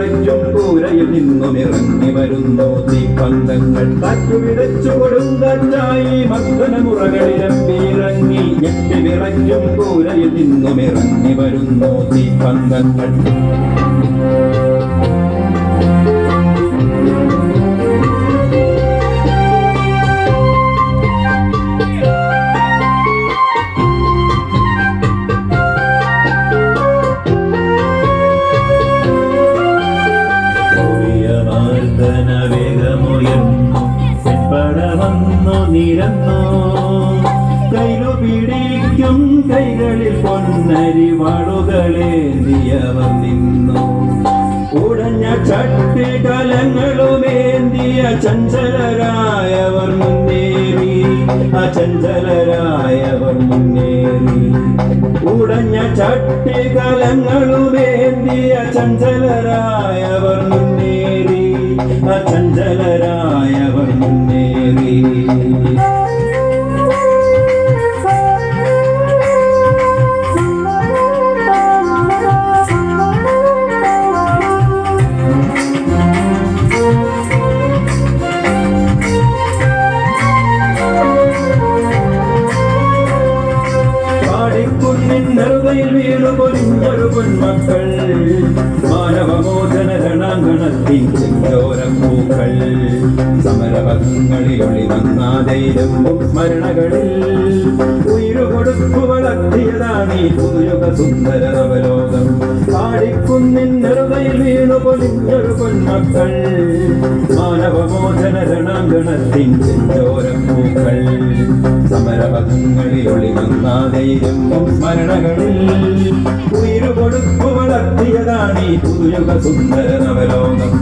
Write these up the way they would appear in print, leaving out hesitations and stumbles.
വിറയ്ക്കും കൂരയിൽ നിന്നും ഇറങ്ങി വരുന്നു തീപ്പന്തങ്ങൾ. കാറ്റു വിതച്ചു കൊടുങ്കാറ്റായി മർദ്ദനമുറകളിലമ്പിറങ്ങി ഞെട്ടി വിറയ്ക്കും കൂരയിൽ നിന്നും ഇറങ്ങി വരുന്നു തീപ്പന്തങ്ങൾ. നിരന്നു കൈലു പിടിക്കും കൈകളിൽ പൊന്നരി വാളുകളേന്തിയവർ നിന്നു. ഉടഞ്ഞ ചട്ടികലങ്ങളുമേന്തിയ ചഞ്ചലരായവർ മുന്നേറി, അചഞ്ചലരായവർ മുന്നേറി. ഉടഞ്ഞ ചട്ടികലങ്ങളുമേന്തിയ ചഞ്ചലരായവർ മുന്നേറി, അചഞ്ചലരായവർ മുന്നേറി. നെറുകയിൽ വീണു പൊലിഞ്ഞൊരു പൊന്മക്കൾ, മാനവമോചന രണാങ്കണത്തിൻ ചെഞ്ചോരപ്പൂക്കൾ. സമരപഥങ്ങളിൽ ഒളിവങ്ങാതെയും സ്മരണകളിൽ ഉയരുകൊടുക്കു വളർത്തിയതാണ് ഈ പുതുയുഗ സുന്ദര നവലോകം. പാടിക്കുന്നിൻ നെറുകയിൽ വീണു പൊലിഞ്ഞൊരു പൊന്മക്കൾ, മാനവമോചന രണാങ്കണത്തിൻ ചെഞ്ചോരപ്പൂക്കൾ. സമരപഥങ്ങളിൽ ഒളിവങ്ങാതെയും സ്മരണകളിൽ ഉയരുകൊടുക്കു വളർത്തിയതാണ് ഈ പുതുയുഗ സുന്ദര നവലോകം.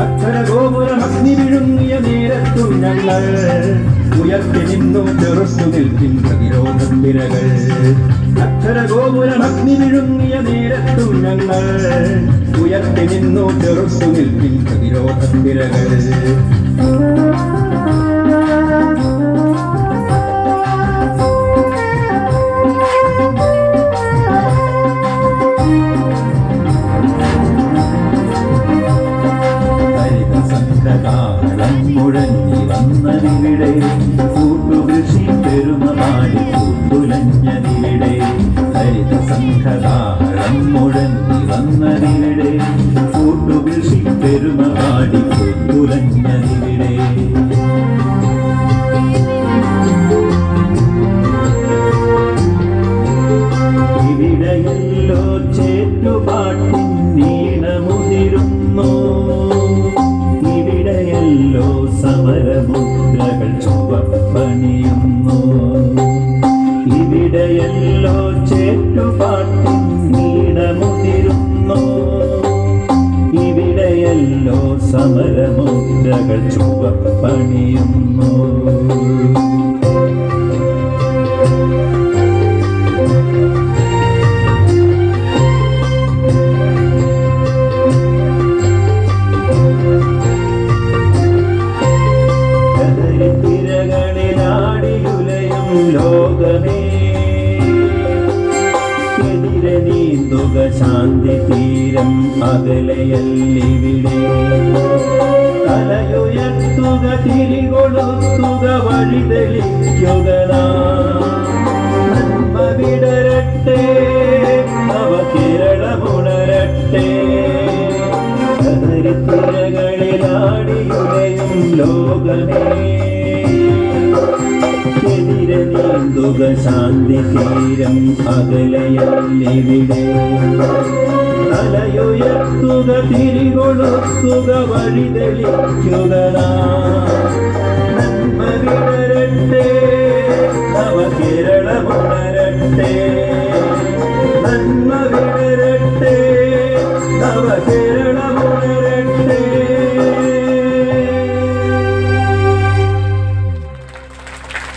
അക്ഷരഗോപുരമഗ്നി വിഴുങ്ങിയ നേരത്തും ഞങ്ങൾ ഉയർത്തി നിന്നു ചെറുത്തു നിൽക്കും പ്രതിരോധത്തിരകൾ. അക്ഷരഗോപുരമഗ്നി വിഴുങ്ങിയ നേരത്തും ഞങ്ങൾ ഉയർത്തി നിന്നു ചെറുത്തു നിൽക്കും പ്രതിരോധത്തിരകൾ. മുഴങ്ങി വന്നതിവിടെ കൂട്ടുകൃഷി പെരുമ പാടി കൂട്ടുലഞ്ഞതിവിടെ. ഹരിത സംഘതാളം മുഴങ്ങി വന്നതിവിടെ കൂട്ടുകൃഷി പെരുമ പാടി കൂട്ടുലഞ്ഞതിവിടെ. ഇവിടെയല്ലോ ചേറ്റുപാട്ടിൻ നീണമുതിരുന്നു, ഇവിടെയല്ലോ സമരമുദ്രകൾ ചുവപ്പണിയുന്നു. ഇവിടെയല്ലോ ചേറ്റുപാട്ടിൻ നീണമുതിരുന്നു, ഇവിടെയല്ലോ സമരമുദ്രകൾ ചുവപ്പണിയുന്നു. ലോകമേ എതിരെ നീന്തുക ശാന്തി തീരം അകലയല്ലിവിടെ. തലയുയർത്തുക തിരികൊളുത്തുക വഴി തെളിക്കുക. നന്മ വിടരട്ടെ നവ കേരളമുണരട്ടെ. തിരകളിലാടിയുലയും ലോകമേ എതിരെ നീന്തുക ശാന്തി തീരം അകലയല്ലിവിടെ. തലയുയർത്തുക തിരികൊളുത്തുക വഴി തെളിക്കുക. നന്മ വിടരട്ടെ നവ കേരളമുണരട്ടെ.